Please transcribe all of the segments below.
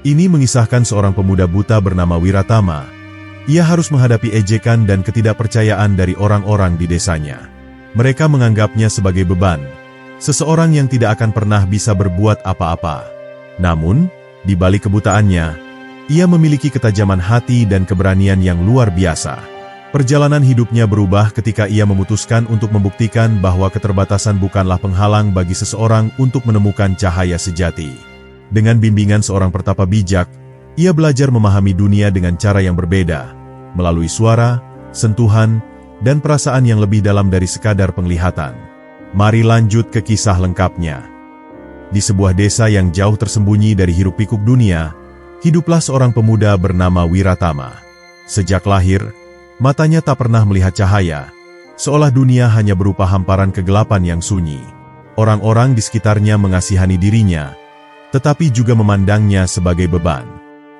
Ini mengisahkan seorang pemuda buta bernama Wiratama. Ia harus menghadapi ejekan dan ketidakpercayaan dari orang-orang di desanya. Mereka menganggapnya sebagai beban, seseorang yang tidak akan pernah bisa berbuat apa-apa. Namun, di balik kebutaannya, ia memiliki ketajaman hati dan keberanian yang luar biasa. Perjalanan hidupnya berubah ketika ia memutuskan untuk membuktikan bahwa keterbatasan bukanlah penghalang bagi seseorang untuk menemukan cahaya sejati. Dengan bimbingan seorang pertapa bijak, ia belajar memahami dunia dengan cara yang berbeda, melalui suara, sentuhan, dan perasaan yang lebih dalam dari sekadar penglihatan. Mari lanjut ke kisah lengkapnya. Di sebuah desa yang jauh tersembunyi dari hiruk-pikuk dunia, hiduplah seorang pemuda bernama Wiratama. Sejak lahir, matanya tak pernah melihat cahaya, seolah dunia hanya berupa hamparan kegelapan yang sunyi. Orang-orang di sekitarnya mengasihani dirinya, tetapi juga memandangnya sebagai beban.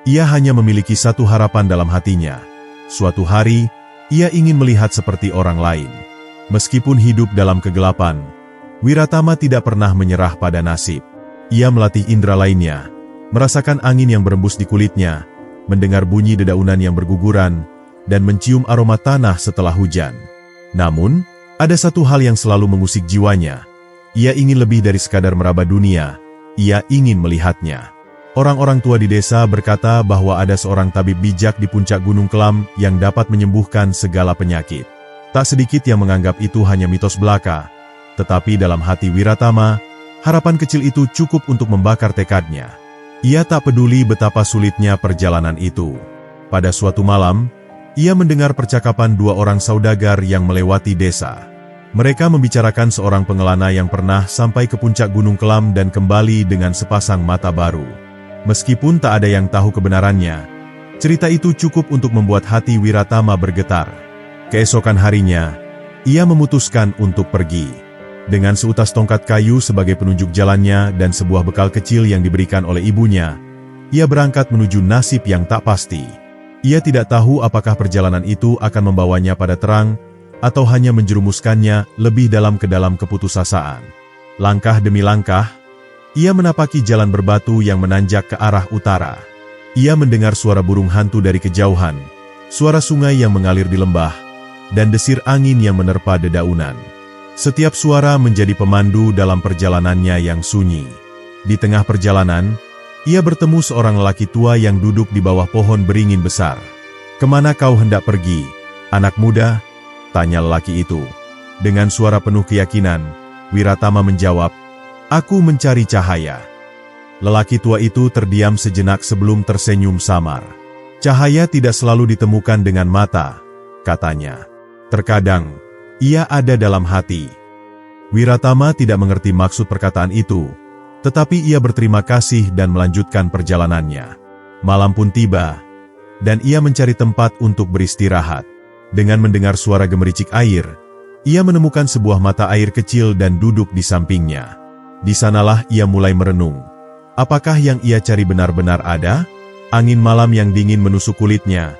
Ia hanya memiliki satu harapan dalam hatinya. Suatu hari, ia ingin melihat seperti orang lain. Meskipun hidup dalam kegelapan, Wiratama tidak pernah menyerah pada nasib. Ia melatih indera lainnya, merasakan angin yang berembus di kulitnya, mendengar bunyi dedaunan yang berguguran, dan mencium aroma tanah setelah hujan. Namun, ada satu hal yang selalu mengusik jiwanya. Ia ingin lebih dari sekadar meraba dunia. Ia ingin melihatnya. Orang-orang tua di desa berkata bahwa ada seorang tabib bijak di puncak Gunung Kelam yang dapat menyembuhkan segala penyakit. Tak sedikit yang menganggap itu hanya mitos belaka. Tetapi dalam hati Wiratama, harapan kecil itu cukup untuk membakar tekadnya. Ia tak peduli betapa sulitnya perjalanan itu. Pada suatu malam, ia mendengar percakapan dua orang saudagar yang melewati desa. Mereka membicarakan seorang pengelana yang pernah sampai ke puncak Gunung Kelam dan kembali dengan sepasang mata baru. Meskipun tak ada yang tahu kebenarannya, cerita itu cukup untuk membuat hati Wiratama bergetar. Keesokan harinya, ia memutuskan untuk pergi. Dengan seutas tongkat kayu sebagai penunjuk jalannya dan sebuah bekal kecil yang diberikan oleh ibunya, ia berangkat menuju nasib yang tak pasti. Ia tidak tahu apakah perjalanan itu akan membawanya pada terang, atau hanya menjerumuskannya lebih dalam ke dalam keputusasaan. Langkah demi langkah, ia menapaki jalan berbatu yang menanjak ke arah utara. Ia mendengar suara burung hantu dari kejauhan, suara sungai yang mengalir di lembah, dan desir angin yang menerpa dedaunan. Setiap suara menjadi pemandu dalam perjalanannya yang sunyi. Di tengah perjalanan, ia bertemu seorang lelaki tua yang duduk di bawah pohon beringin besar. "Kemana kau hendak pergi, anak muda?" tanya lelaki itu. Dengan suara penuh keyakinan, Wiratama menjawab, "Aku mencari cahaya." Lelaki tua itu terdiam sejenak sebelum tersenyum samar. "Cahaya tidak selalu ditemukan dengan mata," katanya. "Terkadang, ia ada dalam hati." Wiratama tidak mengerti maksud perkataan itu, tetapi ia berterima kasih dan melanjutkan perjalanannya. Malam pun tiba, dan ia mencari tempat untuk beristirahat. Dengan mendengar suara gemericik air, ia menemukan sebuah mata air kecil dan duduk di sampingnya. Di sanalah ia mulai merenung. Apakah yang ia cari benar-benar ada? Angin malam yang dingin menusuk kulitnya,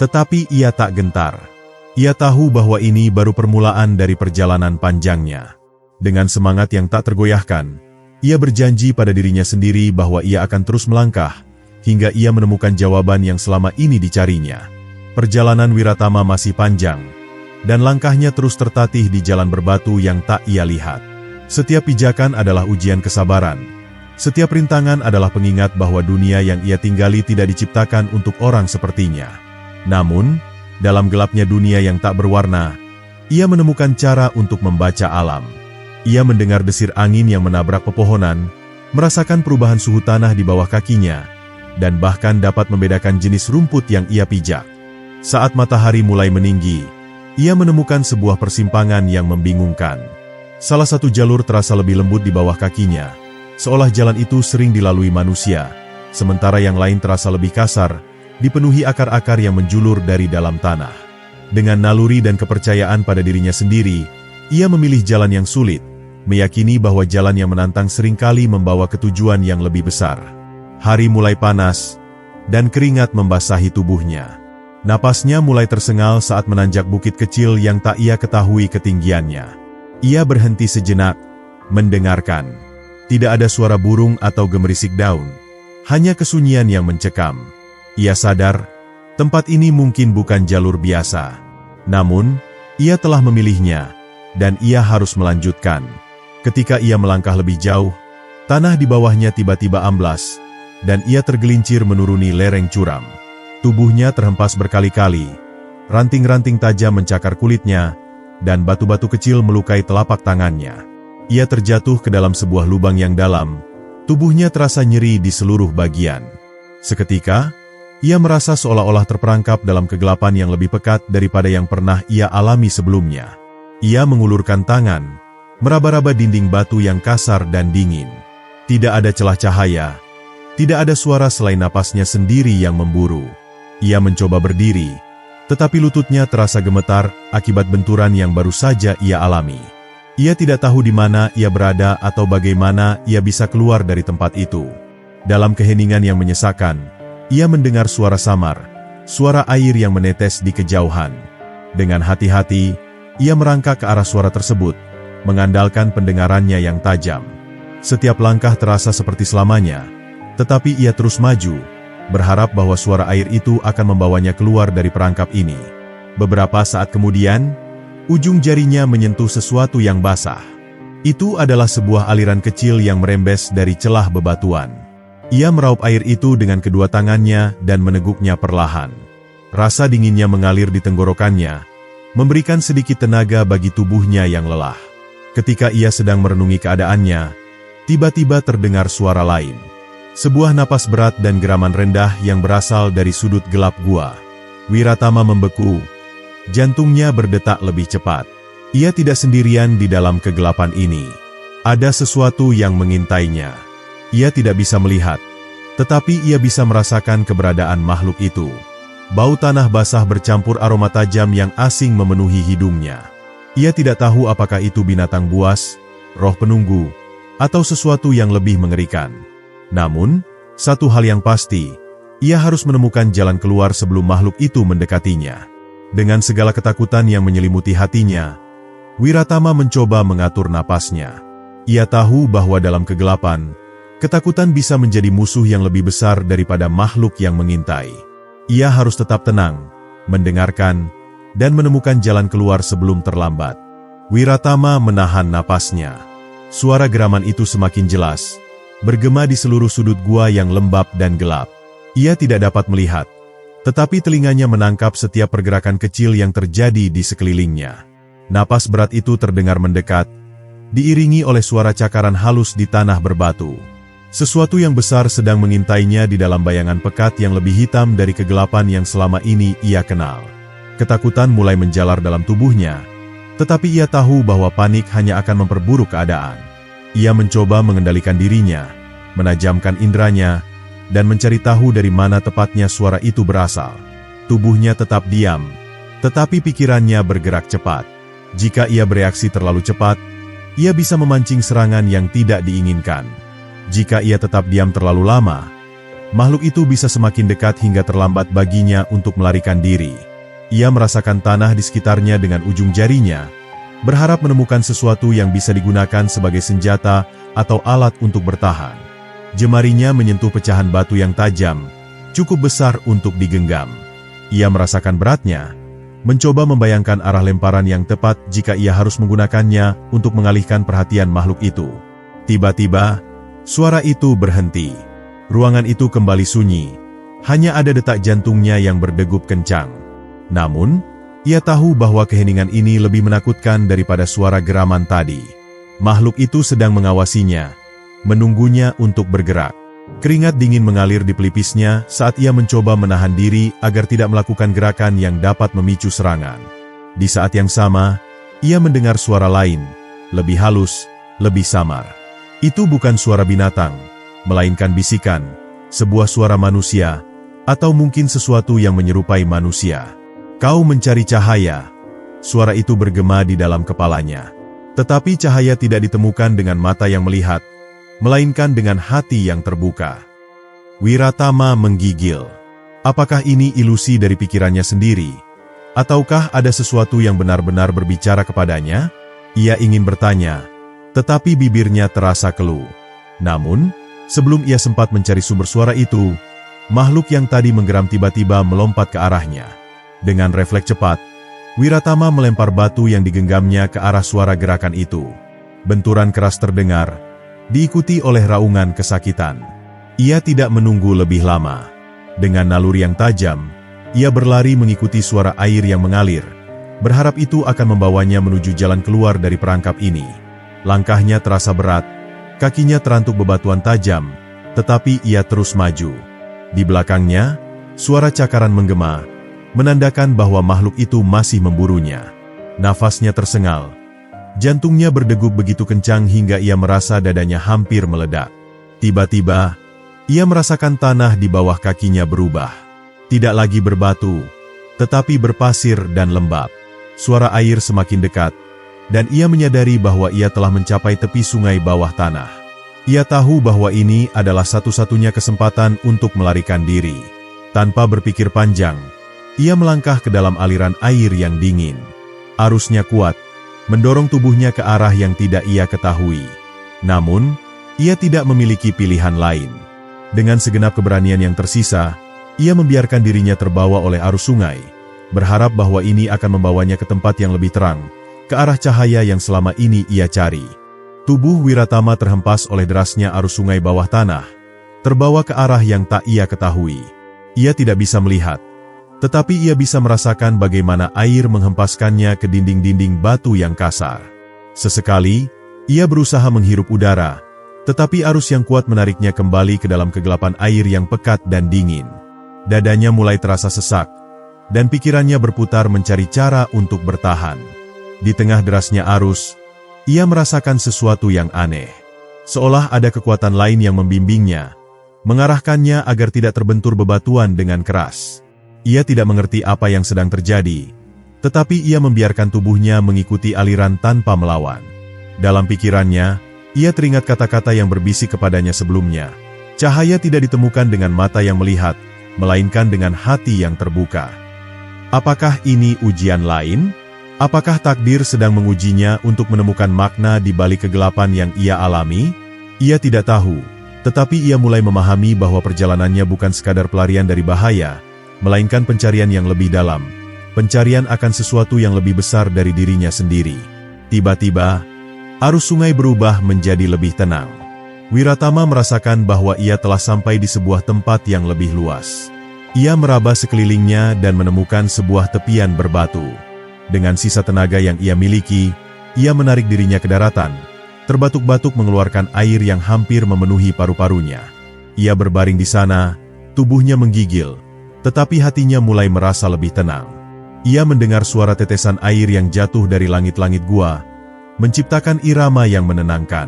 tetapi ia tak gentar. Ia tahu bahwa ini baru permulaan dari perjalanan panjangnya. Dengan semangat yang tak tergoyahkan, ia berjanji pada dirinya sendiri bahwa ia akan terus melangkah, hingga ia menemukan jawaban yang selama ini dicarinya. Perjalanan Wiratama masih panjang, dan langkahnya terus tertatih di jalan berbatu yang tak ia lihat. Setiap pijakan adalah ujian kesabaran. Setiap rintangan adalah pengingat bahwa dunia yang ia tinggali tidak diciptakan untuk orang sepertinya. Namun, dalam gelapnya dunia yang tak berwarna, ia menemukan cara untuk membaca alam. Ia mendengar desir angin yang menabrak pepohonan, merasakan perubahan suhu tanah di bawah kakinya, dan bahkan dapat membedakan jenis rumput yang ia pijak. Saat matahari mulai meninggi, ia menemukan sebuah persimpangan yang membingungkan. Salah satu jalur terasa lebih lembut di bawah kakinya, seolah jalan itu sering dilalui manusia, sementara yang lain terasa lebih kasar, dipenuhi akar-akar yang menjulur dari dalam tanah. Dengan naluri dan kepercayaan pada dirinya sendiri, ia memilih jalan yang sulit, meyakini bahwa jalan yang menantang seringkali membawa ke tujuan yang lebih besar. Hari mulai panas, dan keringat membasahi tubuhnya. Napasnya mulai tersengal saat menanjak bukit kecil yang tak ia ketahui ketinggiannya. Ia berhenti sejenak, mendengarkan. Tidak ada suara burung atau gemerisik daun. Hanya kesunyian yang mencekam. Ia sadar, tempat ini mungkin bukan jalur biasa. Namun, ia telah memilihnya, dan ia harus melanjutkan. Ketika ia melangkah lebih jauh, tanah di bawahnya tiba-tiba amblas, dan ia tergelincir menuruni lereng curam. Tubuhnya terhempas berkali-kali, ranting-ranting tajam mencakar kulitnya, dan batu-batu kecil melukai telapak tangannya. Ia terjatuh ke dalam sebuah lubang yang dalam, tubuhnya terasa nyeri di seluruh bagian. Seketika, ia merasa seolah-olah terperangkap dalam kegelapan yang lebih pekat daripada yang pernah ia alami sebelumnya. Ia mengulurkan tangan, meraba-raba dinding batu yang kasar dan dingin. Tidak ada celah cahaya, tidak ada suara selain napasnya sendiri yang memburu. Ia mencoba berdiri, tetapi lututnya terasa gemetar akibat benturan yang baru saja ia alami. Ia tidak tahu di mana ia berada atau bagaimana ia bisa keluar dari tempat itu. Dalam keheningan yang menyesakan, ia mendengar suara samar, suara air yang menetes di kejauhan. Dengan hati-hati, ia merangkak ke arah suara tersebut, mengandalkan pendengarannya yang tajam. Setiap langkah terasa seperti selamanya, tetapi ia terus maju, berharap bahwa suara air itu akan membawanya keluar dari perangkap ini. Beberapa saat kemudian, ujung jarinya menyentuh sesuatu yang basah. Itu adalah sebuah aliran kecil yang merembes dari celah bebatuan. Ia meraup air itu dengan kedua tangannya dan meneguknya perlahan. Rasa dinginnya mengalir di tenggorokannya, memberikan sedikit tenaga bagi tubuhnya yang lelah. Ketika ia sedang merenungi keadaannya, tiba-tiba terdengar suara lain. Sebuah napas berat dan geraman rendah yang berasal dari sudut gelap gua. Wiratama membeku. Jantungnya berdetak lebih cepat. Ia tidak sendirian di dalam kegelapan ini. Ada sesuatu yang mengintainya. Ia tidak bisa melihat, tetapi ia bisa merasakan keberadaan makhluk itu. Bau tanah basah bercampur aroma tajam yang asing memenuhi hidungnya. Ia tidak tahu apakah itu binatang buas, roh penunggu, atau sesuatu yang lebih mengerikan. Namun, satu hal yang pasti, ia harus menemukan jalan keluar sebelum makhluk itu mendekatinya. Dengan segala ketakutan yang menyelimuti hatinya, Wiratama mencoba mengatur napasnya. Ia tahu bahwa dalam kegelapan, ketakutan bisa menjadi musuh yang lebih besar daripada makhluk yang mengintai. Ia harus tetap tenang, mendengarkan, dan menemukan jalan keluar sebelum terlambat. Wiratama menahan napasnya. Suara geraman itu semakin jelas, bergema di seluruh sudut gua yang lembab dan gelap. Ia tidak dapat melihat, tetapi telinganya menangkap setiap pergerakan kecil yang terjadi di sekelilingnya. Napas berat itu terdengar mendekat, diiringi oleh suara cakaran halus di tanah berbatu. Sesuatu yang besar sedang mengintainya di dalam bayangan pekat yang lebih hitam dari kegelapan yang selama ini ia kenal. Ketakutan mulai menjalar dalam tubuhnya, tetapi ia tahu bahwa panik hanya akan memperburuk keadaan. Ia mencoba mengendalikan dirinya, menajamkan inderanya, dan mencari tahu dari mana tepatnya suara itu berasal. Tubuhnya tetap diam, tetapi pikirannya bergerak cepat. Jika ia bereaksi terlalu cepat, ia bisa memancing serangan yang tidak diinginkan. Jika ia tetap diam terlalu lama, makhluk itu bisa semakin dekat hingga terlambat baginya untuk melarikan diri. Ia merasakan tanah di sekitarnya dengan ujung jarinya, berharap menemukan sesuatu yang bisa digunakan sebagai senjata atau alat untuk bertahan. Jemarinya menyentuh pecahan batu yang tajam, cukup besar untuk digenggam. Ia merasakan beratnya, mencoba membayangkan arah lemparan yang tepat jika ia harus menggunakannya untuk mengalihkan perhatian makhluk itu. Tiba-tiba, suara itu berhenti. Ruangan itu kembali sunyi. Hanya ada detak jantungnya yang berdegup kencang. Namun, ia tahu bahwa keheningan ini lebih menakutkan daripada suara geraman tadi. Makhluk itu sedang mengawasinya, menunggunya untuk bergerak. Keringat dingin mengalir di pelipisnya saat ia mencoba menahan diri agar tidak melakukan gerakan yang dapat memicu serangan. Di saat yang sama, ia mendengar suara lain, lebih halus, lebih samar. Itu bukan suara binatang, melainkan bisikan, sebuah suara manusia, atau mungkin sesuatu yang menyerupai manusia. Kau mencari cahaya. Suara itu bergema di dalam kepalanya. Tetapi cahaya tidak ditemukan dengan mata yang melihat, melainkan dengan hati yang terbuka. Wiratama menggigil. Apakah ini ilusi dari pikirannya sendiri? Ataukah ada sesuatu yang benar-benar berbicara kepadanya? Ia ingin bertanya, tetapi bibirnya terasa keluh. Namun, Sebelum ia sempat mencari sumber suara itu, makhluk yang tadi menggeram tiba-tiba melompat ke arahnya. Dengan refleks cepat, Wiratama melempar batu yang digenggamnya ke arah suara gerakan itu. Benturan keras terdengar, diikuti oleh raungan kesakitan. Ia tidak menunggu lebih lama. Dengan naluri yang tajam, ia berlari mengikuti suara air yang mengalir, berharap itu akan membawanya menuju jalan keluar dari perangkap ini. Langkahnya terasa berat, kakinya terantuk bebatuan tajam, tetapi ia terus maju. Di belakangnya, suara cakaran menggema, menandakan bahwa makhluk itu masih memburunya. Nafasnya tersengal. Jantungnya berdegup begitu kencang hingga ia merasa dadanya hampir meledak. Tiba-tiba, ia merasakan tanah di bawah kakinya berubah. Tidak lagi berbatu, tetapi berpasir dan lembab. Suara air semakin dekat, dan ia menyadari bahwa ia telah mencapai tepi sungai bawah tanah. Ia tahu bahwa ini adalah satu-satunya kesempatan untuk melarikan diri. Tanpa berpikir panjang, ia melangkah ke dalam aliran air yang dingin. Arusnya kuat, mendorong tubuhnya ke arah yang tidak ia ketahui. Namun, ia tidak memiliki pilihan lain. Dengan segenap keberanian yang tersisa, ia membiarkan dirinya terbawa oleh arus sungai, berharap bahwa ini akan membawanya ke tempat yang lebih terang, ke arah cahaya yang selama ini ia cari. Tubuh Wiratama terhempas oleh derasnya arus sungai bawah tanah, terbawa ke arah yang tak ia ketahui. Ia tidak bisa melihat, tetapi ia bisa merasakan bagaimana air menghempaskannya ke dinding-dinding batu yang kasar. Sesekali, ia berusaha menghirup udara, tetapi arus yang kuat menariknya kembali ke dalam kegelapan air yang pekat dan dingin. Dadanya mulai terasa sesak, dan pikirannya berputar mencari cara untuk bertahan. Di tengah derasnya arus, ia merasakan sesuatu yang aneh. Seolah ada kekuatan lain yang membimbingnya, mengarahkannya agar tidak terbentur bebatuan dengan keras. Ia tidak mengerti apa yang sedang terjadi, tetapi ia membiarkan tubuhnya mengikuti aliran tanpa melawan. Dalam pikirannya, ia teringat kata-kata yang berbisik kepadanya sebelumnya. Cahaya tidak ditemukan dengan mata yang melihat, melainkan dengan hati yang terbuka. Apakah ini ujian lain? Apakah takdir sedang mengujinya untuk menemukan makna di balik kegelapan yang ia alami? Ia tidak tahu, tetapi ia mulai memahami bahwa perjalanannya bukan sekadar pelarian dari bahaya, melainkan pencarian yang lebih dalam, pencarian akan sesuatu yang lebih besar dari dirinya sendiri. Tiba-tiba, arus sungai berubah menjadi lebih tenang. Wiratama merasakan bahwa ia telah sampai di sebuah tempat yang lebih luas. Ia meraba sekelilingnya dan menemukan sebuah tepian berbatu. Dengan sisa tenaga yang ia miliki, ia menarik dirinya ke daratan, terbatuk-batuk mengeluarkan air yang hampir memenuhi paru-parunya. Ia berbaring di sana, tubuhnya menggigil, tetapi hatinya mulai merasa lebih tenang. Ia mendengar suara tetesan air yang jatuh dari langit-langit gua, menciptakan irama yang menenangkan.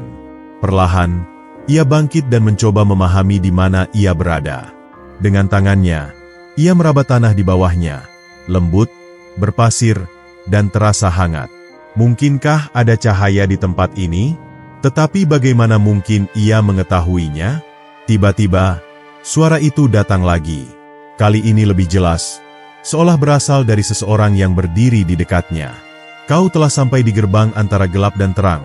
Perlahan, ia bangkit dan mencoba memahami di mana ia berada. Dengan tangannya, ia meraba tanah di bawahnya, lembut, berpasir, dan terasa hangat. Mungkinkah ada cahaya di tempat ini? Tetapi bagaimana mungkin ia mengetahuinya? Tiba-tiba, suara itu datang lagi. Kali ini lebih jelas, seolah berasal dari seseorang yang berdiri di dekatnya. Kau telah sampai di gerbang antara gelap dan terang.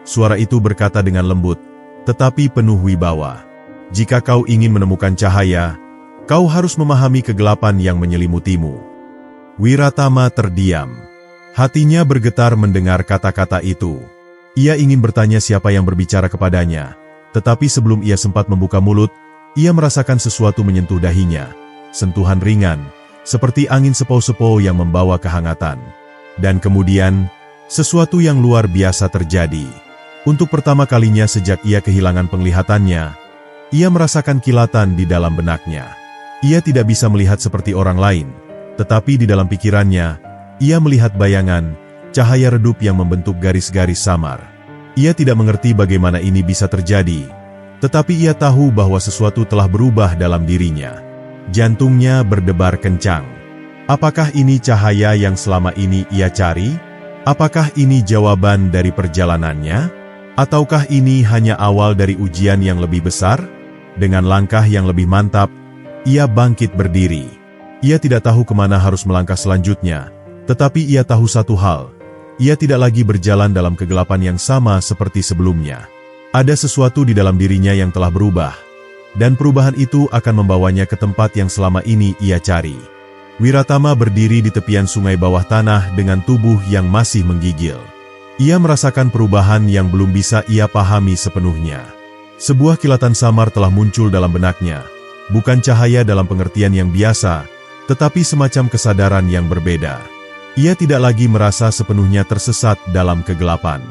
Suara itu berkata dengan lembut, tetapi penuh wibawa. Jika kau ingin menemukan cahaya, kau harus memahami kegelapan yang menyelimutimu. Wiratama terdiam. Hatinya bergetar mendengar kata-kata itu. Ia ingin bertanya siapa yang berbicara kepadanya, tetapi sebelum ia sempat membuka mulut, ia merasakan sesuatu menyentuh dahinya. Sentuhan ringan, seperti angin sepau-sepau yang membawa kehangatan. Dan kemudian, sesuatu yang luar biasa terjadi. Untuk pertama kalinya sejak ia kehilangan penglihatannya, ia merasakan kilatan di dalam benaknya. Ia tidak bisa melihat seperti orang lain, tetapi di dalam pikirannya, ia melihat bayangan, cahaya redup yang membentuk garis-garis samar. Ia tidak mengerti bagaimana ini bisa terjadi, tetapi ia tahu bahwa sesuatu telah berubah dalam dirinya. Jantungnya berdebar kencang. Apakah ini cahaya yang selama ini ia cari? Apakah ini jawaban dari perjalanannya? Ataukah ini hanya awal dari ujian yang lebih besar? Dengan langkah yang lebih mantap, ia bangkit berdiri. Ia tidak tahu kemana harus melangkah selanjutnya, tetapi ia tahu satu hal. Ia tidak lagi berjalan dalam kegelapan yang sama seperti sebelumnya. Ada sesuatu di dalam dirinya yang telah berubah, dan perubahan itu akan membawanya ke tempat yang selama ini ia cari. Wiratama berdiri di tepian sungai bawah tanah dengan tubuh yang masih menggigil. Ia merasakan perubahan yang belum bisa ia pahami sepenuhnya. Sebuah kilatan samar telah muncul dalam benaknya, bukan cahaya dalam pengertian yang biasa, tetapi semacam kesadaran yang berbeda. Ia tidak lagi merasa sepenuhnya tersesat dalam kegelapan.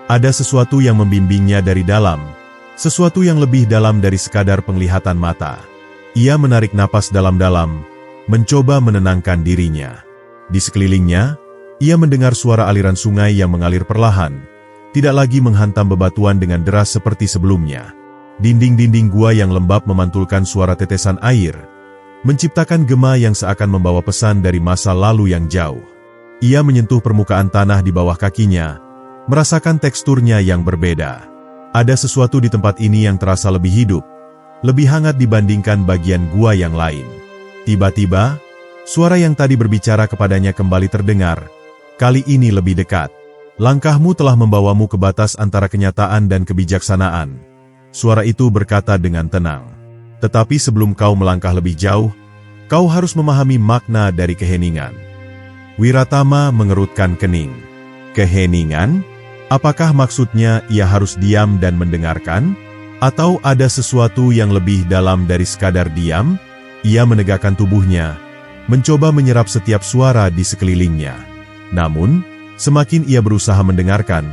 Ada sesuatu yang membimbingnya dari dalam, sesuatu yang lebih dalam dari sekadar penglihatan mata. Ia menarik napas dalam-dalam, mencoba menenangkan dirinya. Di sekelilingnya, ia mendengar suara aliran sungai yang mengalir perlahan, tidak lagi menghantam bebatuan dengan deras seperti sebelumnya. Dinding-dinding gua yang lembab memantulkan suara tetesan air, menciptakan gema yang seakan membawa pesan dari masa lalu yang jauh. Ia menyentuh permukaan tanah di bawah kakinya, merasakan teksturnya yang berbeda. Ada sesuatu di tempat ini yang terasa lebih hidup, lebih hangat dibandingkan bagian gua yang lain. Tiba-tiba, suara yang tadi berbicara kepadanya kembali terdengar, kali ini lebih dekat. Langkahmu telah membawamu ke batas antara kenyataan dan kebijaksanaan. Suara itu berkata dengan tenang. Tetapi sebelum kau melangkah lebih jauh, kau harus memahami makna dari keheningan. Wiratama mengerutkan kening. Keheningan? Apakah maksudnya ia harus diam dan mendengarkan? Atau ada sesuatu yang lebih dalam dari sekadar diam? Ia menegakkan tubuhnya, mencoba menyerap setiap suara di sekelilingnya. Namun, semakin ia berusaha mendengarkan,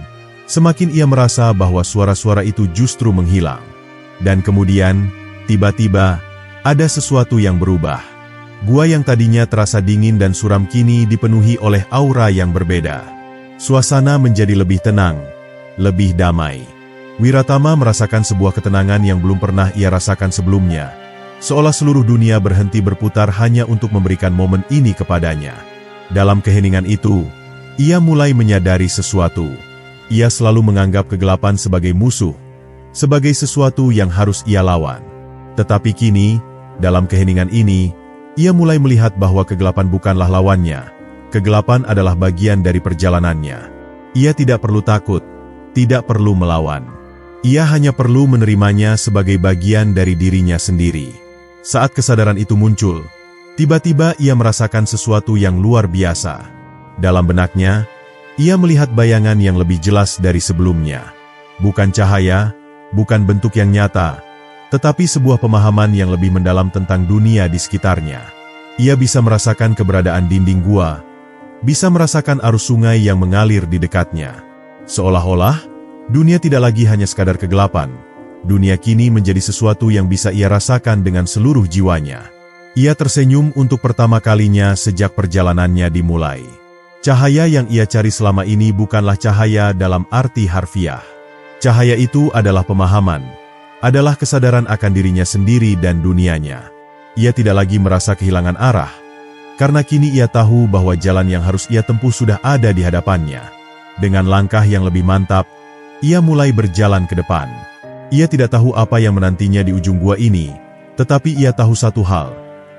semakin ia merasa bahwa suara-suara itu justru menghilang. Dan kemudian, tiba-tiba, ada sesuatu yang berubah. Gua yang tadinya terasa dingin dan suram kini dipenuhi oleh aura yang berbeda. Suasana menjadi lebih tenang, lebih damai. Wiratama merasakan sebuah ketenangan yang belum pernah ia rasakan sebelumnya, seolah seluruh dunia berhenti berputar hanya untuk memberikan momen ini kepadanya. Dalam keheningan itu, ia mulai menyadari sesuatu. Ia selalu menganggap kegelapan sebagai musuh, sebagai sesuatu yang harus ia lawan. Tetapi kini, dalam keheningan ini, ia mulai melihat bahwa kegelapan bukanlah lawannya. Kegelapan adalah bagian dari perjalanannya. Ia tidak perlu takut, tidak perlu melawan. Ia hanya perlu menerimanya sebagai bagian dari dirinya sendiri. Saat kesadaran itu muncul, tiba-tiba ia merasakan sesuatu yang luar biasa. Dalam benaknya, ia melihat bayangan yang lebih jelas dari sebelumnya. Bukan cahaya, bukan bentuk yang nyata, tetapi sebuah pemahaman yang lebih mendalam tentang dunia di sekitarnya. Ia bisa merasakan keberadaan dinding gua, bisa merasakan arus sungai yang mengalir di dekatnya. Seolah-olah, dunia tidak lagi hanya sekadar kegelapan. Dunia kini menjadi sesuatu yang bisa ia rasakan dengan seluruh jiwanya. Ia tersenyum untuk pertama kalinya sejak perjalanannya dimulai. Cahaya yang ia cari selama ini bukanlah cahaya dalam arti harfiah. Cahaya itu adalah pemahaman, adalah kesadaran akan dirinya sendiri dan dunianya. Ia tidak lagi merasa kehilangan arah, karena kini ia tahu bahwa jalan yang harus ia tempuh sudah ada di hadapannya. Dengan langkah yang lebih mantap, ia mulai berjalan ke depan. Ia tidak tahu apa yang menantinya di ujung gua ini, tetapi ia tahu satu hal.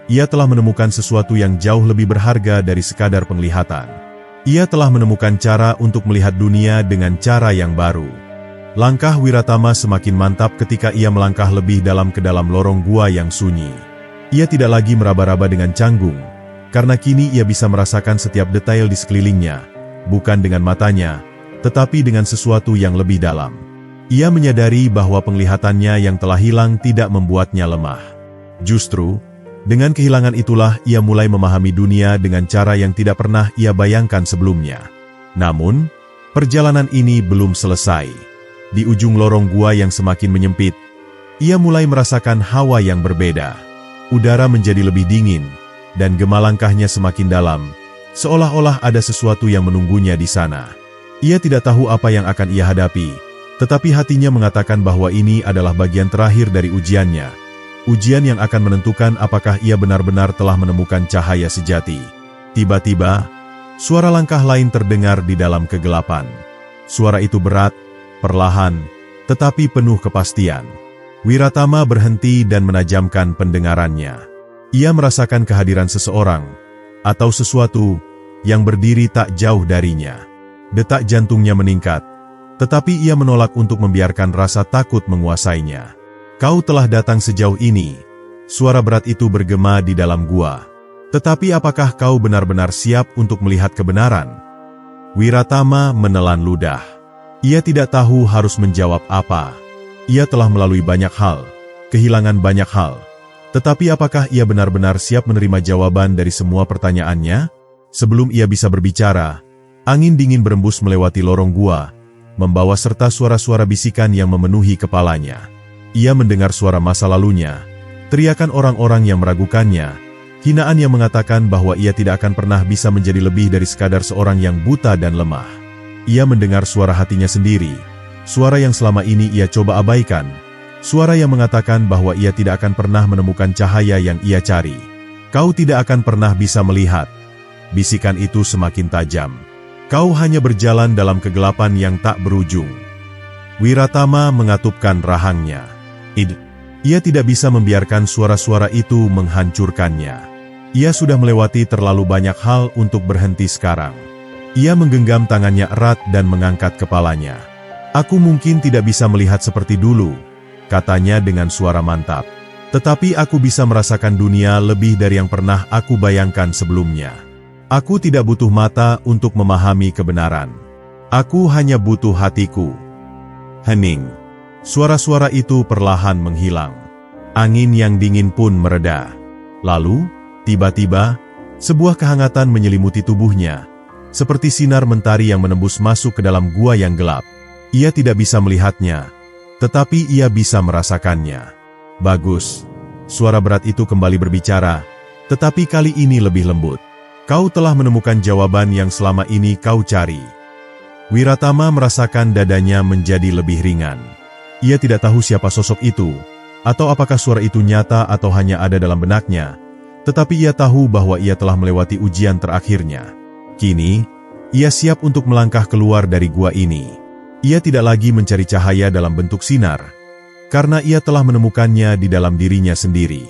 Ia telah menemukan sesuatu yang jauh lebih berharga dari sekadar penglihatan. Ia telah menemukan cara untuk melihat dunia dengan cara yang baru. Langkah Wiratama semakin mantap ketika ia melangkah lebih dalam ke dalam lorong gua yang sunyi. Ia tidak lagi meraba-raba dengan canggung, karena kini ia bisa merasakan setiap detail di sekelilingnya, bukan dengan matanya, tetapi dengan sesuatu yang lebih dalam. Ia menyadari bahwa penglihatannya yang telah hilang tidak membuatnya lemah. Justru, dengan kehilangan itulah ia mulai memahami dunia dengan cara yang tidak pernah ia bayangkan sebelumnya. Namun, perjalanan ini belum selesai. Di ujung lorong gua yang semakin menyempit, ia mulai merasakan hawa yang berbeda. Udara menjadi lebih dingin, dan gema langkahnya semakin dalam, seolah-olah ada sesuatu yang menunggunya di sana. Ia tidak tahu apa yang akan ia hadapi, tetapi hatinya mengatakan bahwa ini adalah bagian terakhir dari ujiannya. Ujian yang akan menentukan apakah ia benar-benar telah menemukan cahaya sejati. Tiba-tiba, suara langkah lain terdengar di dalam kegelapan. Suara itu berat, perlahan, tetapi penuh kepastian. Wiratama berhenti dan menajamkan pendengarannya. Ia merasakan kehadiran seseorang, atau sesuatu, yang berdiri tak jauh darinya. Detak jantungnya meningkat, Tetapi ia menolak untuk membiarkan rasa takut menguasainya. Kau telah datang sejauh ini. Suara berat itu bergema di dalam gua. Tetapi apakah kau benar-benar siap untuk melihat kebenaran? Wiratama menelan ludah. Ia tidak tahu harus menjawab apa. Ia telah melalui banyak hal, kehilangan banyak hal. Tetapi apakah ia benar-benar siap menerima jawaban dari semua pertanyaannya? Sebelum ia bisa berbicara, angin dingin berembus melewati lorong gua, membawa serta suara-suara bisikan yang memenuhi kepalanya. Ia mendengar suara masa lalunya, teriakan orang-orang yang meragukannya, hinaan yang mengatakan bahwa ia tidak akan pernah bisa menjadi lebih dari sekadar seorang yang buta dan lemah. Ia mendengar suara hatinya sendiri, suara yang selama ini ia coba abaikan, suara yang mengatakan bahwa ia tidak akan pernah menemukan cahaya yang ia cari. Kau tidak akan pernah bisa melihat. Bisikan itu semakin tajam. Kau hanya berjalan dalam kegelapan yang tak berujung. Wiratama mengatupkan rahangnya. Ia tidak bisa membiarkan suara-suara itu menghancurkannya. Ia sudah melewati terlalu banyak hal untuk berhenti sekarang. Ia menggenggam tangannya erat dan mengangkat kepalanya. Aku mungkin tidak bisa melihat seperti dulu, katanya dengan suara mantap. Tetapi aku bisa merasakan dunia lebih dari yang pernah aku bayangkan sebelumnya. Aku tidak butuh mata untuk memahami kebenaran. Aku hanya butuh hatiku. Hening. Suara-suara itu perlahan menghilang. Angin yang dingin pun mereda. Lalu, tiba-tiba, sebuah kehangatan menyelimuti tubuhnya, seperti sinar mentari yang menembus masuk ke dalam gua yang gelap. Ia tidak bisa melihatnya, tetapi ia bisa merasakannya. Bagus. Suara berat itu kembali berbicara, tetapi kali ini lebih lembut. Kau telah menemukan jawaban yang selama ini kau cari. Wiratama merasakan dadanya menjadi lebih ringan. Ia tidak tahu siapa sosok itu, atau apakah suara itu nyata atau hanya ada dalam benaknya, tetapi ia tahu bahwa ia telah melewati ujian terakhirnya. Kini, ia siap untuk melangkah keluar dari gua ini. Ia tidak lagi mencari cahaya dalam bentuk sinar, karena ia telah menemukannya di dalam dirinya sendiri.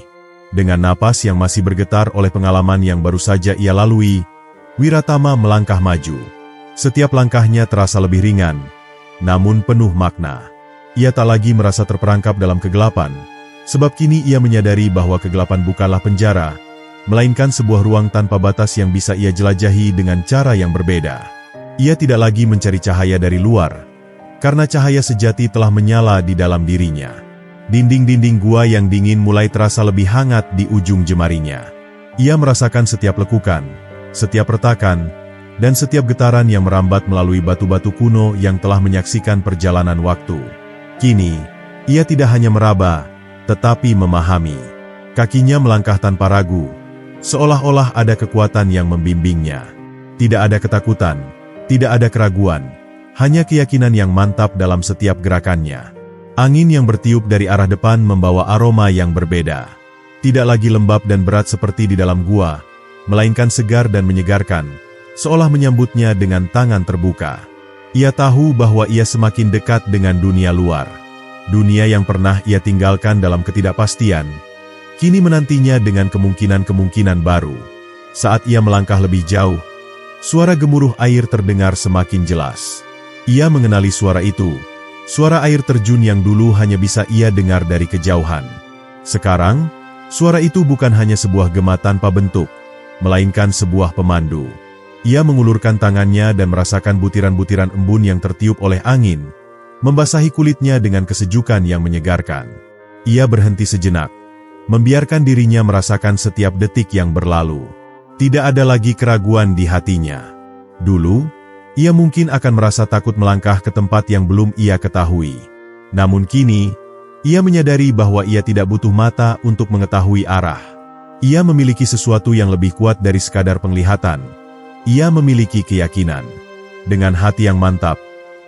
Dengan napas yang masih bergetar oleh pengalaman yang baru saja ia lalui, Wiratama melangkah maju. Setiap langkahnya terasa lebih ringan, namun penuh makna. Ia tak lagi merasa terperangkap dalam kegelapan, sebab kini ia menyadari bahwa kegelapan bukanlah penjara, melainkan sebuah ruang tanpa batas yang bisa ia jelajahi dengan cara yang berbeda. Ia tidak lagi mencari cahaya dari luar, karena cahaya sejati telah menyala di dalam dirinya. Dinding-dinding gua yang dingin mulai terasa lebih hangat di ujung jemarinya. Ia merasakan setiap lekukan, setiap retakan, dan setiap getaran yang merambat melalui batu-batu kuno yang telah menyaksikan perjalanan waktu. Kini, ia tidak hanya meraba, tetapi memahami. Kakinya melangkah tanpa ragu, seolah-olah ada kekuatan yang membimbingnya. Tidak ada ketakutan, tidak ada keraguan, hanya keyakinan yang mantap dalam setiap gerakannya. Angin yang bertiup dari arah depan membawa aroma yang berbeda. Tidak lagi lembab dan berat seperti di dalam gua, melainkan segar dan menyegarkan, seolah menyambutnya dengan tangan terbuka. Ia tahu bahwa ia semakin dekat dengan dunia luar. Dunia yang pernah ia tinggalkan dalam ketidakpastian, kini menantinya dengan kemungkinan-kemungkinan baru. Saat ia melangkah lebih jauh, suara gemuruh air terdengar semakin jelas. Ia mengenali suara itu. Suara air terjun yang dulu hanya bisa ia dengar dari kejauhan. Sekarang, suara itu bukan hanya sebuah gema tanpa bentuk, melainkan sebuah pemandu. Ia mengulurkan tangannya dan merasakan butiran-butiran embun yang tertiup oleh angin, membasahi kulitnya dengan kesejukan yang menyegarkan. Ia berhenti sejenak, membiarkan dirinya merasakan setiap detik yang berlalu. Tidak ada lagi keraguan di hatinya. Dulu, ia mungkin akan merasa takut melangkah ke tempat yang belum ia ketahui. Namun kini, ia menyadari bahwa ia tidak butuh mata untuk mengetahui arah. Ia memiliki sesuatu yang lebih kuat dari sekadar penglihatan. Ia memiliki keyakinan. Dengan hati yang mantap,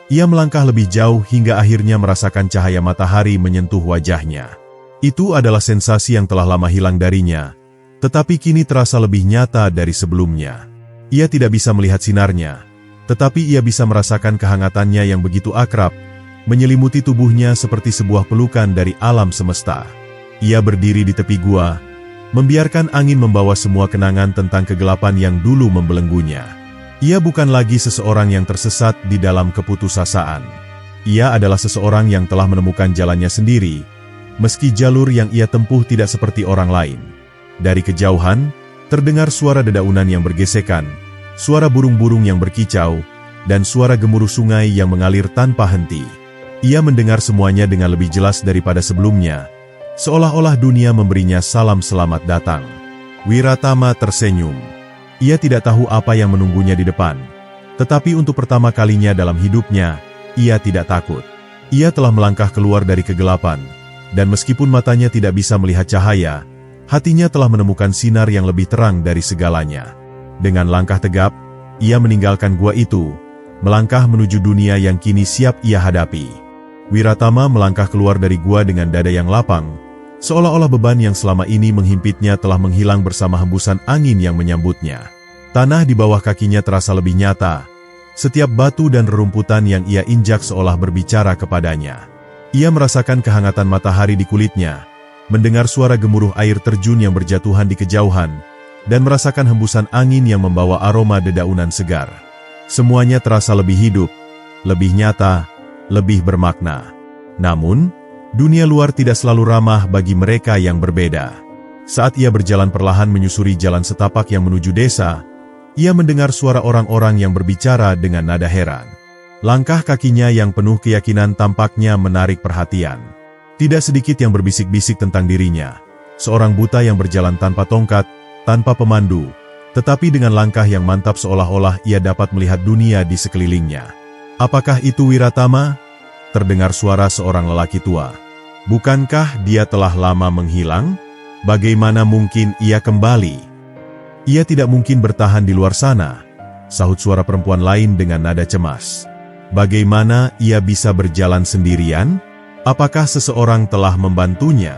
ia melangkah lebih jauh hingga akhirnya merasakan cahaya matahari menyentuh wajahnya. Itu adalah sensasi yang telah lama hilang darinya, tetapi kini terasa lebih nyata dari sebelumnya. Ia tidak bisa melihat sinarnya, tetapi ia bisa merasakan kehangatannya yang begitu akrab, menyelimuti tubuhnya seperti sebuah pelukan dari alam semesta. Ia berdiri di tepi gua, membiarkan angin membawa semua kenangan tentang kegelapan yang dulu membelenggunya. Ia bukan lagi seseorang yang tersesat di dalam keputusasaan. Ia adalah seseorang yang telah menemukan jalannya sendiri, meski jalur yang ia tempuh tidak seperti orang lain. Dari kejauhan, terdengar suara dedaunan yang bergesekan, suara burung-burung yang berkicau, dan suara gemuruh sungai yang mengalir tanpa henti. Ia mendengar semuanya dengan lebih jelas daripada sebelumnya, seolah-olah dunia memberinya salam selamat datang. Wiratama tersenyum. Ia tidak tahu apa yang menunggunya di depan. Tetapi untuk pertama kalinya dalam hidupnya, ia tidak takut. Ia telah melangkah keluar dari kegelapan, dan meskipun matanya tidak bisa melihat cahaya, hatinya telah menemukan sinar yang lebih terang dari segalanya. Dengan langkah tegap, ia meninggalkan gua itu, melangkah menuju dunia yang kini siap ia hadapi. Wiratama melangkah keluar dari gua dengan dada yang lapang, seolah-olah beban yang selama ini menghimpitnya telah menghilang bersama hembusan angin yang menyambutnya. Tanah di bawah kakinya terasa lebih nyata. Setiap batu dan rerumputan yang ia injak seolah berbicara kepadanya. Ia merasakan kehangatan matahari di kulitnya, mendengar suara gemuruh air terjun yang berjatuhan di kejauhan, dan merasakan hembusan angin yang membawa aroma dedaunan segar. Semuanya terasa lebih hidup, lebih nyata, lebih bermakna. Namun, dunia luar tidak selalu ramah bagi mereka yang berbeda. Saat ia berjalan perlahan menyusuri jalan setapak yang menuju desa, ia mendengar suara orang-orang yang berbicara dengan nada heran. Langkah kakinya yang penuh keyakinan tampaknya menarik perhatian. Tidak sedikit yang berbisik-bisik tentang dirinya. Seorang buta yang berjalan tanpa tongkat, tanpa pemandu, tetapi dengan langkah yang mantap seolah-olah ia dapat melihat dunia di sekelilingnya. Apakah itu Wiratama? Terdengar suara seorang lelaki tua. Bukankah dia telah lama menghilang? Bagaimana mungkin ia kembali? Ia tidak mungkin bertahan di luar sana, sahut suara perempuan lain dengan nada cemas. Bagaimana ia bisa berjalan sendirian? Apakah seseorang telah membantunya?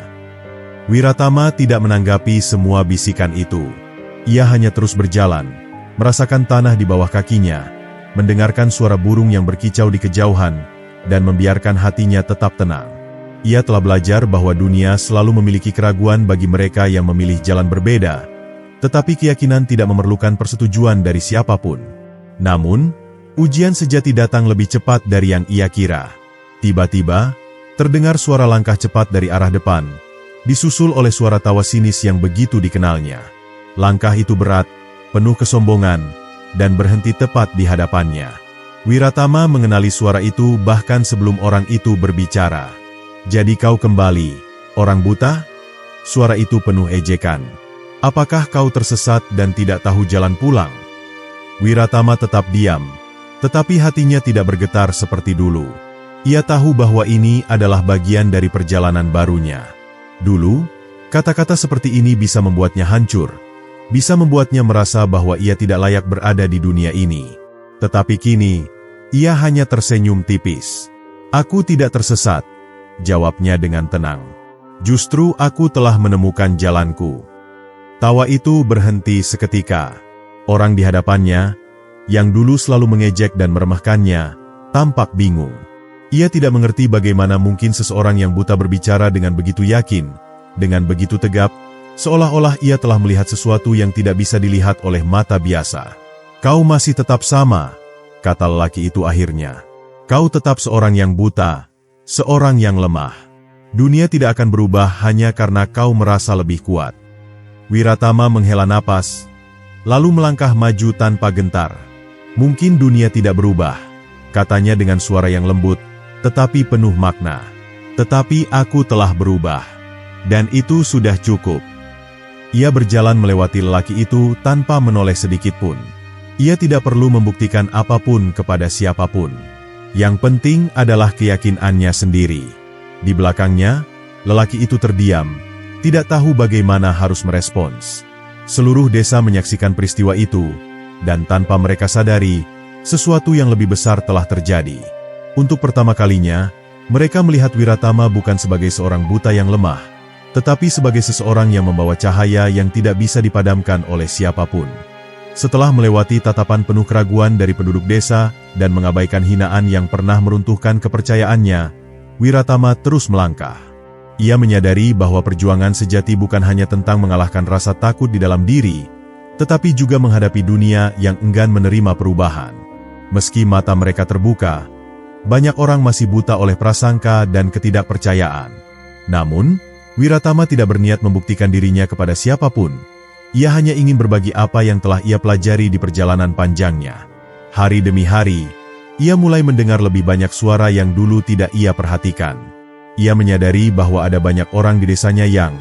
Wiratama tidak menanggapi semua bisikan itu. Ia hanya terus berjalan, merasakan tanah di bawah kakinya, mendengarkan suara burung yang berkicau di kejauhan, dan membiarkan hatinya tetap tenang. Ia telah belajar bahwa dunia selalu memiliki keraguan bagi mereka yang memilih jalan berbeda, tetapi keyakinan tidak memerlukan persetujuan dari siapapun. Namun, ujian sejati datang lebih cepat dari yang ia kira. Tiba-tiba, terdengar suara langkah cepat dari arah depan, disusul oleh suara tawa sinis yang begitu dikenalnya. Langkah itu berat, penuh kesombongan, dan berhenti tepat di hadapannya. Wiratama mengenali suara itu bahkan sebelum orang itu berbicara. "Jadi kau kembali, orang buta?" Suara itu penuh ejekan. "Apakah kau tersesat dan tidak tahu jalan pulang?" Wiratama tetap diam, tetapi hatinya tidak bergetar seperti dulu. Ia tahu bahwa ini adalah bagian dari perjalanan barunya. Dulu, kata-kata seperti ini bisa membuatnya hancur, bisa membuatnya merasa bahwa ia tidak layak berada di dunia ini. Tetapi kini, ia hanya tersenyum tipis. "Aku tidak tersesat," jawabnya dengan tenang. "Justru aku telah menemukan jalanku." Tawa itu berhenti seketika. Orang di hadapannya, yang dulu selalu mengejek dan meremehkannya, tampak bingung. Ia tidak mengerti bagaimana mungkin seseorang yang buta berbicara dengan begitu yakin, dengan begitu tegap, seolah-olah ia telah melihat sesuatu yang tidak bisa dilihat oleh mata biasa. "Kau masih tetap sama," kata lelaki itu akhirnya. "Kau tetap seorang yang buta, seorang yang lemah. Dunia tidak akan berubah hanya karena kau merasa lebih kuat." Wiratama menghela napas, lalu melangkah maju tanpa gentar. "Mungkin dunia tidak berubah," katanya dengan suara yang lembut, tetapi penuh makna. "Tetapi aku telah berubah. Dan itu sudah cukup." Ia berjalan melewati lelaki itu tanpa menoleh sedikitpun. Ia tidak perlu membuktikan apapun kepada siapapun. Yang penting adalah keyakinannya sendiri. Di belakangnya, lelaki itu terdiam, tidak tahu bagaimana harus merespons. Seluruh desa menyaksikan peristiwa itu, dan tanpa mereka sadari, sesuatu yang lebih besar telah terjadi. Untuk pertama kalinya, mereka melihat Wiratama bukan sebagai seorang buta yang lemah, tetapi sebagai seseorang yang membawa cahaya yang tidak bisa dipadamkan oleh siapapun. Setelah melewati tatapan penuh keraguan dari penduduk desa dan mengabaikan hinaan yang pernah meruntuhkan kepercayaannya, Wiratama terus melangkah. Ia menyadari bahwa perjuangan sejati bukan hanya tentang mengalahkan rasa takut di dalam diri, tetapi juga menghadapi dunia yang enggan menerima perubahan. Meski mata mereka terbuka, Banyak orang masih buta oleh prasangka dan ketidakpercayaan. Namun, Wiratama tidak berniat membuktikan dirinya kepada siapapun. Ia hanya ingin berbagi apa yang telah ia pelajari di perjalanan panjangnya. Hari demi hari, ia mulai mendengar lebih banyak suara yang dulu tidak ia perhatikan. Ia menyadari bahwa ada banyak orang di desanya yang,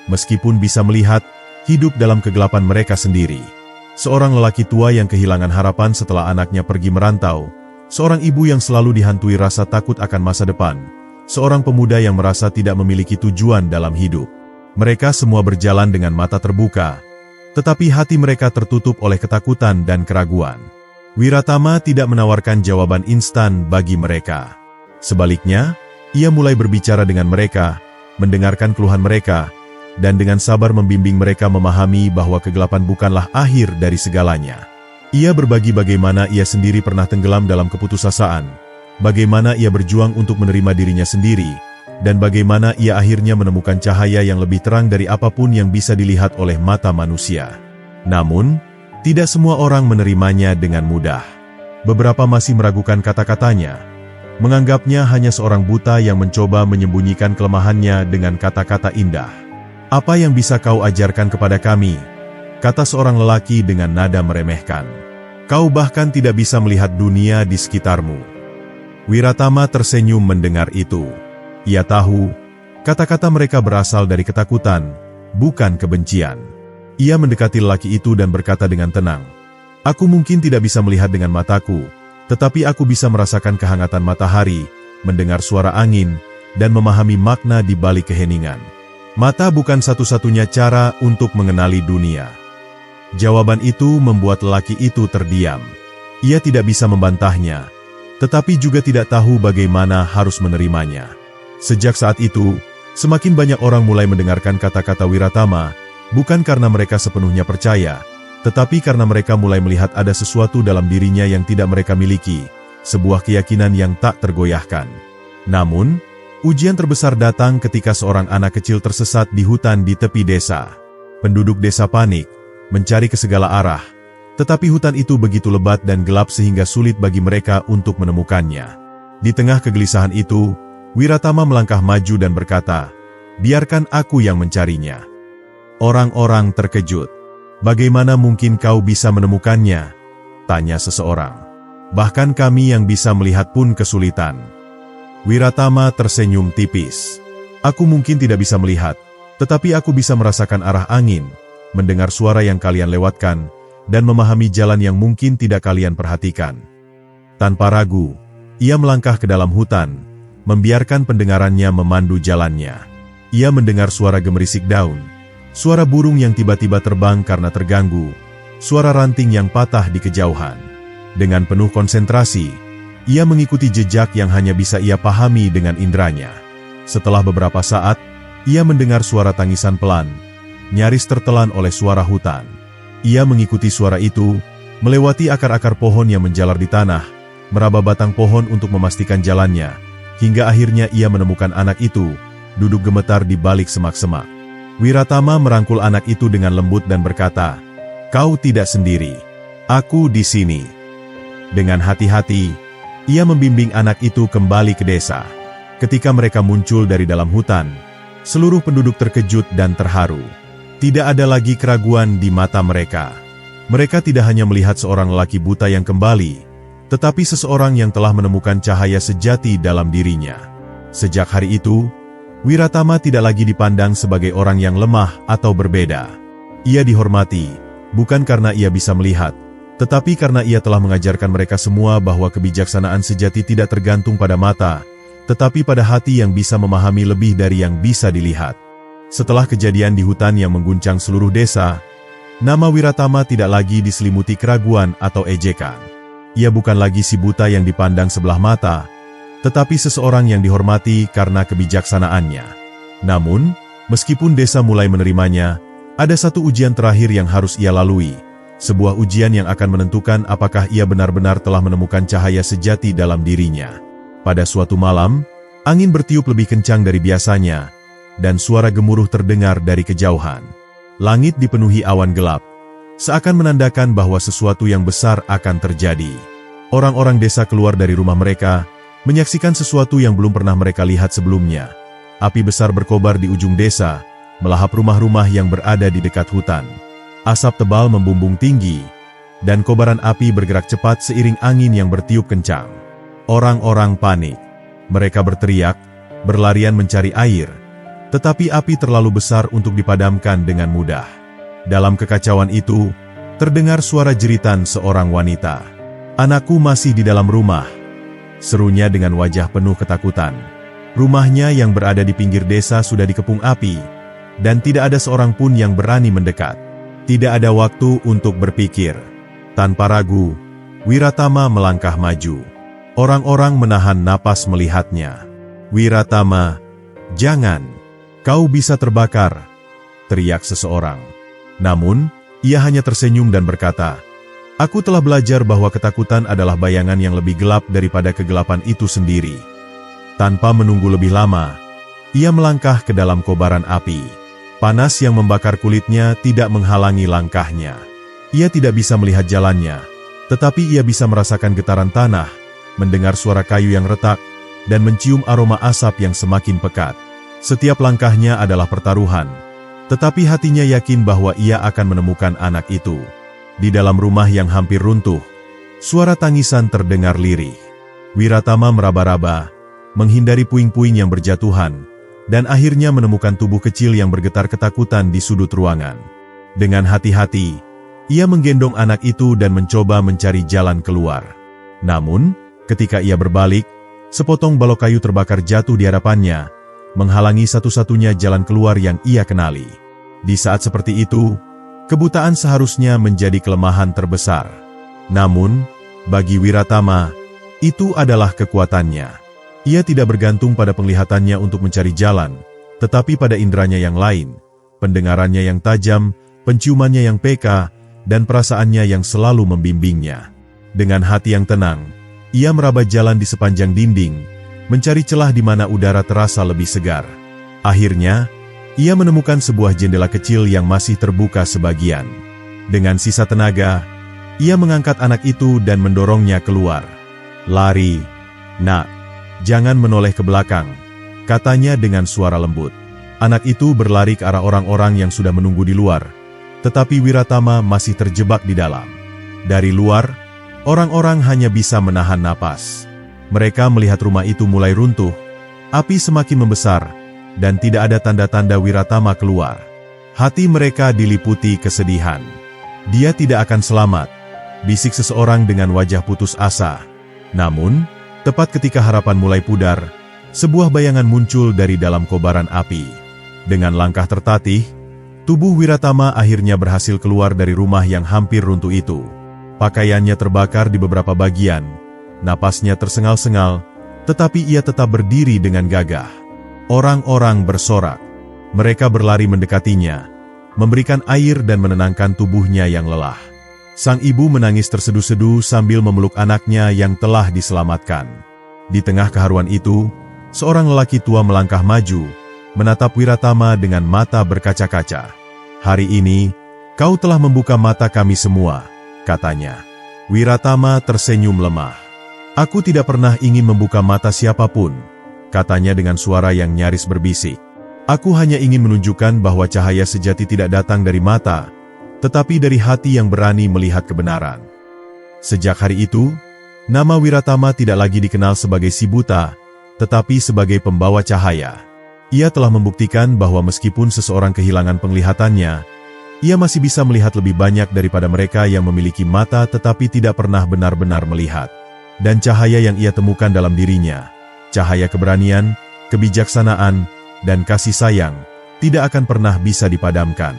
meskipun bisa melihat, hidup dalam kegelapan mereka sendiri. Seorang lelaki tua yang kehilangan harapan setelah anaknya pergi merantau, seorang ibu yang selalu dihantui rasa takut akan masa depan, seorang pemuda yang merasa tidak memiliki tujuan dalam hidup. Mereka semua berjalan dengan mata terbuka, tetapi hati mereka tertutup oleh ketakutan dan keraguan. Wiratama tidak menawarkan jawaban instan bagi mereka. Sebaliknya, ia mulai berbicara dengan mereka, mendengarkan keluhan mereka, dan dengan sabar membimbing mereka memahami bahwa kegelapan bukanlah akhir dari segalanya. Ia berbagi bagaimana ia sendiri pernah tenggelam dalam keputusasaan, bagaimana ia berjuang untuk menerima dirinya sendiri, dan bagaimana ia akhirnya menemukan cahaya yang lebih terang dari apapun yang bisa dilihat oleh mata manusia. Namun, tidak semua orang menerimanya dengan mudah. Beberapa masih meragukan kata-katanya, menganggapnya hanya seorang buta yang mencoba menyembunyikan kelemahannya dengan kata-kata indah. "Apa yang bisa kau ajarkan kepada kami?" kata seorang lelaki dengan nada meremehkan. "Kau bahkan tidak bisa melihat dunia di sekitarmu." Wiratama tersenyum mendengar itu. Ia tahu, kata-kata mereka berasal dari ketakutan, bukan kebencian. Ia mendekati lelaki itu dan berkata dengan tenang, "Aku mungkin tidak bisa melihat dengan mataku, tetapi aku bisa merasakan kehangatan matahari, mendengar suara angin, dan memahami makna di balik keheningan. Mata bukan satu-satunya cara untuk mengenali dunia." Jawaban itu membuat lelaki itu terdiam. Ia tidak bisa membantahnya, tetapi juga tidak tahu bagaimana harus menerimanya. Sejak saat itu, semakin banyak orang mulai mendengarkan kata-kata Wiratama, bukan karena mereka sepenuhnya percaya, tetapi karena mereka mulai melihat ada sesuatu dalam dirinya yang tidak mereka miliki, sebuah keyakinan yang tak tergoyahkan. Namun, ujian terbesar datang ketika seorang anak kecil tersesat di hutan di tepi desa. Penduduk desa panik, mencari ke segala arah, tetapi hutan itu begitu lebat dan gelap sehingga sulit bagi mereka untuk menemukannya. Di tengah kegelisahan itu, Wiratama melangkah maju dan berkata, "Biarkan aku yang mencarinya." Orang-orang terkejut. "Bagaimana mungkin kau bisa menemukannya?" tanya seseorang. "Bahkan kami yang bisa melihat pun kesulitan." Wiratama tersenyum tipis. "Aku mungkin tidak bisa melihat, tetapi aku bisa merasakan arah angin, mendengar suara yang kalian lewatkan, dan memahami jalan yang mungkin tidak kalian perhatikan." Tanpa ragu, ia melangkah ke dalam hutan, membiarkan pendengarannya memandu jalannya. Ia mendengar suara gemerisik daun, suara burung yang tiba-tiba terbang karena terganggu, suara ranting yang patah di kejauhan. Dengan penuh konsentrasi, ia mengikuti jejak yang hanya bisa ia pahami dengan indranya. Setelah beberapa saat, ia mendengar suara tangisan pelan, nyaris tertelan oleh suara hutan. Ia mengikuti suara itu, melewati akar-akar pohon yang menjalar di tanah, meraba batang pohon untuk memastikan jalannya, hingga akhirnya ia menemukan anak itu, duduk gemetar di balik semak-semak. Wiratama merangkul anak itu dengan lembut dan berkata, "Kau tidak sendiri. Aku di sini." Dengan hati-hati, ia membimbing anak itu kembali ke desa. Ketika mereka muncul dari dalam hutan, seluruh penduduk terkejut dan terharu. Tidak ada lagi keraguan di mata mereka. Mereka tidak hanya melihat seorang lelaki buta yang kembali, tetapi seseorang yang telah menemukan cahaya sejati dalam dirinya. Sejak hari itu, Wiratama tidak lagi dipandang sebagai orang yang lemah atau berbeda. Ia dihormati, bukan karena ia bisa melihat, tetapi karena ia telah mengajarkan mereka semua bahwa kebijaksanaan sejati tidak tergantung pada mata, tetapi pada hati yang bisa memahami lebih dari yang bisa dilihat. Setelah kejadian di hutan yang mengguncang seluruh desa, nama Wiratama tidak lagi diselimuti keraguan atau ejekan. Ia bukan lagi si buta yang dipandang sebelah mata, tetapi seseorang yang dihormati karena kebijaksanaannya. Namun, meskipun desa mulai menerimanya, ada satu ujian terakhir yang harus ia lalui, sebuah ujian yang akan menentukan apakah ia benar-benar telah menemukan cahaya sejati dalam dirinya. Pada suatu malam, angin bertiup lebih kencang dari biasanya, dan suara gemuruh terdengar dari kejauhan. Langit dipenuhi awan gelap, seakan menandakan bahwa sesuatu yang besar akan terjadi. Orang-orang desa keluar dari rumah mereka, menyaksikan sesuatu yang belum pernah mereka lihat sebelumnya. Api besar berkobar di ujung desa, melahap rumah-rumah yang berada di dekat hutan. Asap tebal membumbung tinggi, dan kobaran api bergerak cepat seiring angin yang bertiup kencang. Orang-orang panik. Mereka berteriak, berlarian mencari air, tetapi api terlalu besar untuk dipadamkan dengan mudah. Dalam kekacauan itu, terdengar suara jeritan seorang wanita. "Anakku masih di dalam rumah," serunya dengan wajah penuh ketakutan. Rumahnya yang berada di pinggir desa sudah dikepung api, dan tidak ada seorang pun yang berani mendekat. Tidak ada waktu untuk berpikir. Tanpa ragu, Wiratama melangkah maju. Orang-orang menahan napas melihatnya. "Wiratama, jangan! Kau bisa terbakar!" teriak seseorang. Namun, ia hanya tersenyum dan berkata, "Aku telah belajar bahwa ketakutan adalah bayangan yang lebih gelap daripada kegelapan itu sendiri." Tanpa menunggu lebih lama, ia melangkah ke dalam kobaran api. Panas yang membakar kulitnya tidak menghalangi langkahnya. Ia tidak bisa melihat jalannya, tetapi ia bisa merasakan getaran tanah, mendengar suara kayu yang retak, dan mencium aroma asap yang semakin pekat. Setiap langkahnya adalah pertaruhan, tetapi hatinya yakin bahwa ia akan menemukan anak itu. Di dalam rumah yang hampir runtuh, suara tangisan terdengar lirih. Wiratama meraba-raba, menghindari puing-puing yang berjatuhan, dan akhirnya menemukan tubuh kecil yang bergetar ketakutan di sudut ruangan. Dengan hati-hati, ia menggendong anak itu dan mencoba mencari jalan keluar. Namun, ketika ia berbalik, sepotong balok kayu terbakar jatuh di hadapannya, menghalangi satu-satunya jalan keluar yang ia kenali. Di saat seperti itu, kebutaan seharusnya menjadi kelemahan terbesar. Namun, bagi Wiratama, itu adalah kekuatannya. Ia tidak bergantung pada penglihatannya untuk mencari jalan, tetapi pada inderanya yang lain, pendengarannya yang tajam, penciumannya yang peka, dan perasaannya yang selalu membimbingnya. Dengan hati yang tenang, ia meraba jalan di sepanjang dinding, mencari celah di mana udara terasa lebih segar. Akhirnya, ia menemukan sebuah jendela kecil yang masih terbuka sebagian. Dengan sisa tenaga, ia mengangkat anak itu dan mendorongnya keluar. "Lari, nak. Jangan menoleh ke belakang," katanya dengan suara lembut. Anak itu berlari ke arah orang-orang yang sudah menunggu di luar, tetapi Wiratama masih terjebak di dalam. Dari luar, orang-orang hanya bisa menahan napas. Mereka melihat rumah itu mulai runtuh, api semakin membesar, dan tidak ada tanda-tanda Wiratama keluar. Hati mereka diliputi kesedihan. "Dia tidak akan selamat," bisik seseorang dengan wajah putus asa. Namun, tepat ketika harapan mulai pudar, sebuah bayangan muncul dari dalam kobaran api. Dengan langkah tertatih, tubuh Wiratama akhirnya berhasil keluar dari rumah yang hampir runtuh itu. Pakaiannya terbakar di beberapa bagian, napasnya tersengal-sengal, tetapi ia tetap berdiri dengan gagah. Orang-orang bersorak. Mereka berlari mendekatinya, memberikan air dan menenangkan tubuhnya yang lelah. Sang ibu menangis terseduh-seduh sambil memeluk anaknya yang telah diselamatkan. Di tengah keharuan itu, seorang lelaki tua melangkah maju, menatap Wiratama dengan mata berkaca-kaca. "Hari ini, kau telah membuka mata kami semua," katanya. Wiratama tersenyum lemah. "Aku tidak pernah ingin membuka mata siapapun," katanya dengan suara yang nyaris berbisik. "Aku hanya ingin menunjukkan bahwa cahaya sejati tidak datang dari mata, tetapi dari hati yang berani melihat kebenaran." Sejak hari itu, nama Wiratama tidak lagi dikenal sebagai si buta, tetapi sebagai pembawa cahaya. Ia telah membuktikan bahwa meskipun seseorang kehilangan penglihatannya, ia masih bisa melihat lebih banyak daripada mereka yang memiliki mata tetapi tidak pernah benar-benar melihat. Dan cahaya yang ia temukan dalam dirinya, cahaya keberanian, kebijaksanaan, dan kasih sayang, tidak akan pernah bisa dipadamkan.